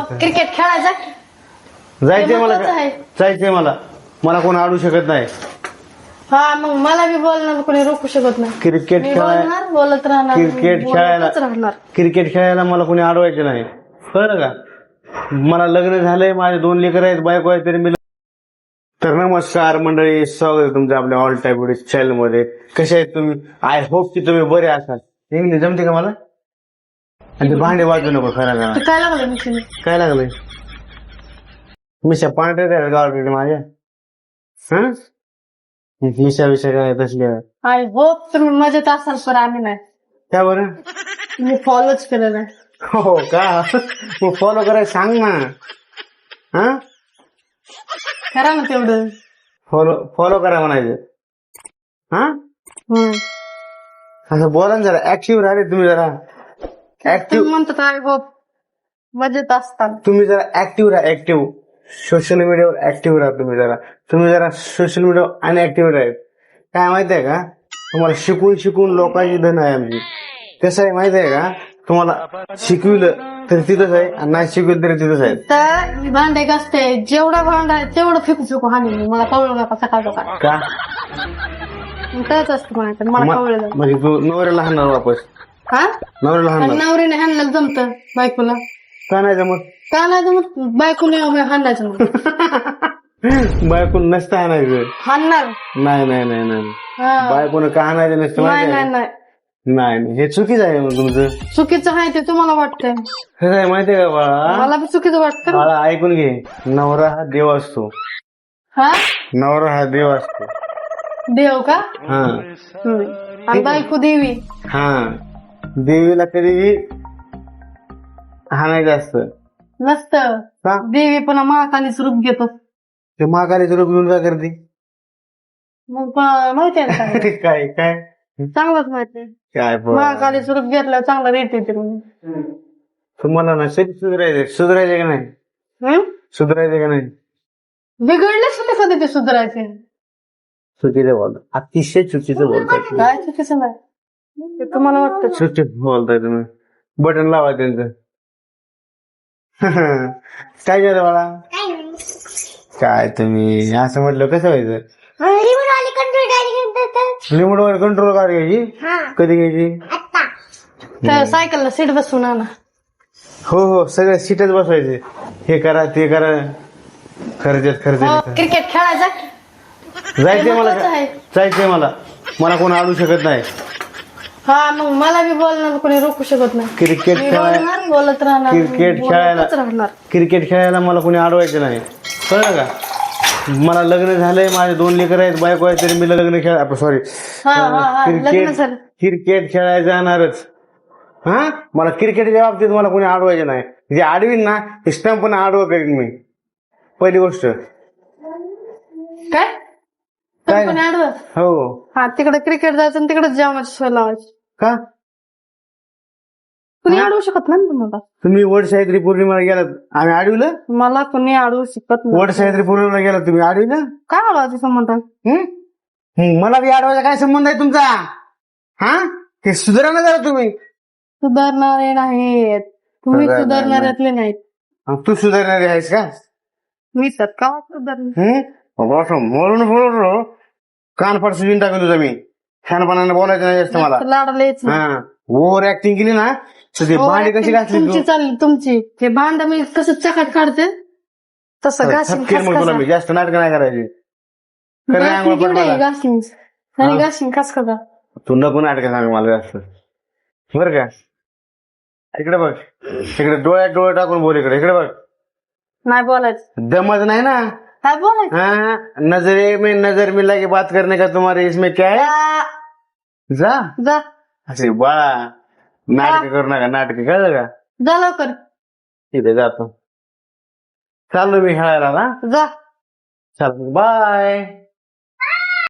Cricket खेळायचा जायचंय मला महत्वाचं आहे. जायचंय मला मला कोण अडू शकत नाही. हा मग मला बी बोलणार कोणी रोखू शकत नाही. क्रिकेट मी खेळायला बोलणार बोलत राहणार क्रिकेट खेळायला बोलतच राहणार. क्रिकेट खेळायला मला कोणी अडवायचं नाही. कळलं का? मला लग्न झालंय, माझे 2 लेकर आहेत, बायको आहे, तरी मी तर नमस्कार मंडळी, स्वागत आहे तुमचं आपल्या ऑल टाइप चॅनल मध्ये. कसे आहेत तुम्ही? आय होप की तुम्ही बरे असाल. इंग्लिश जमते का मला? आणि ते भांडे वाजू नको खरा ते काय लागलं मिशीने? काय लागलंय? मिशा पांढरे गावाकडे माझ्या हा मिशा विषय काय तसल्या आय होप तुम्ही मजेत असाल, पण आम्ही नाही. त्या बरं मी फॉलोच केलं नाही. हो का? मग फॉलो करायला सांग ना. हा करा ना तेवढं. फॉलो फॉलो करा म्हणायचं. हा असं बोला ना, जरा ऍक्टिव्ह राहिले तुम्ही, जरा तुम्ही ऍक्टिव्ह म्हणतात आय होप मजेत असतात. तुम्ही जरा ऍक्टिव्ह राहा. ऍक्टिव्ह सोशल मीडियावर ऍक्टिव्ह राहा. तुम्ही जरा सोशल मीडियावर अनऍक्टिव्ह राहील. काय माहितीये का? तुम्हाला शिकून लोकांची धन आहे आमची. कसं आहे माहितीये का? तुम्हाला शिकविलं तरी तिथंच आहे आणि नाही शिकविलं तरी तिथंच आहे. तर मी भांडे घासते, जेवढं भांड आहे तेवढं फेकू हानी मी. मला कळलं नका सकाळ सकाळ का? त्याच असतं म्हणायचं. मला कळलं म्हणजे तू नवऱ्याला हाणणार वापस? हा नवऱ्याला हाणणार? नवरीने हाणलं जमतं बायकोला? का नाही जमत? का नाही जमत? बायकोने हाणायचं मग. बायकोन नसतं हाणायचं. हाणणार नाही नाही नाही नाही हा. बायकोनं का हाणायचं नसतं नाही माहिती नाही आहे? नाही नाही हे चुकीचं आहे मग तुमचं. चुकीचं आहे ते तुम्हाला वाटतंय. कसं आहे माहितीये का बाळा? मला बी चुकीचं वाटतं. बाळा ऐकून घे. नवरा हा देव असतो. हा नवरा हा देव असतो. देव का? हा आणि बायको देवी. हा देवीला कधीही हाणायचं असतं. नसतं. का? देवी पण महाकालीच रूप घेतो. ते महाकालीचं रूप घेऊन काय करते? मग माहितीये ना काय? काय काय चांगलंच माहितीये. काय महाकालीच रूप घेतल्यावर चांगला रेट येते म्हणून. तुम्हाला ना सुधारायचे का नाही? सुधारायचे का नाही? बिघडले सुद्धा कधी ते सुधारायचे. चुकीचं बोलता, अतिशय चुकीचं बोलताय. काय चुकीचं नाही ते तुम्हाला वाटतं. चुकीचं बोलताय तुम्ही. बटन लावा त्यांचं. काय झालं बाळा? काय तुम्ही असं म्हटलं कसं व्हायचं? रिमोट वर कंट्रोल कार घ्यायची? कधी घ्यायची? त्या सायकलला सीट बसवून आणा. हो सगळ्या सीटच बसवायचे. हे करा ते करा. खर्च क्रिकेट खेळायचा जायचंय मला. महत्वाचं आहे. जायचंय मला कोण अडू शकत नाही. हा मग मला बी बोलणार कोणी रोखू शकत नाही. क्रिकेट मी खेळायला बोलणार बोलत राहणार बोलतच राहणार. क्रिकेट खेळायला मला कोणी अडवायचं नाही. कळलं का? मला लग्न झालंय, माझे 2 लेकर आहेत, बायको आहे, तरी मी लग्न सॉरी लग्न झालं. क्रिकेट खेळायला जाणारच. हा मला क्रिकेटच्या बाबतीत मला कोणी अडवायचं नाही. जे अडवीन ना ते स्टंप पण आडवं करीन मी. पहिली गोष्ट काय काय? कोणी आडवं? हो. हा तिकडे क्रिकेट जायचं आणि तिकडेच जेवणाची सोय लावायची. का? कुणी अडवू शकत नाही ना तुम्हाला. तुम्ही वड सावित्री पौर्णिमेला गेलात, आम्ही अडविलं? मला कोणी अडवू शकत नाही. वड सावित्री पौर्णिमेला गेलात तुम्ही, अडविलं? काय अडवायचं संबंध आहे? मला बी अडवायचा काय संबंध आहे तुमचा? हा हे सुधारा ना जरा तुम्ही. सुधारणारे नाहीत तुम्ही, सुधारणाऱ्यातले नाहीत. तू सुधारणारी आहेस का? मी तर का सुधारणार? म्हणून कान फार सुजून टाकून तुझा मी. छानपणाने बोलायचं नाही जास्त मला. लाडलेच हा ओव्हर ऍक्टिंग केली ना तर ते भांडी कशी घासली तुमची चालली तुमची. ते भांड मी कसं चकाट काढते तसं घासीन मग तुला मी जास्त नाटक नाही करायची. घासीन खस खसा. तू नको नाटक सांग मला जास्त. बरं का? इकडे बघ. इकडे डोळ्यात डोळे टाकून बोल. इकडे बघ. नाही बोलायचं. दमत नाही ना. काय बोलायचं? हाँ नजरे में नजर मिला के बात करने का तुम्हारे इसमें क्या है? जा जा असे बाळा नाटक करू नका. नाटक कळलं का? जा लवकर. तिथे जातो. चाललो मी खेळायला ना. जा. चाल बाय.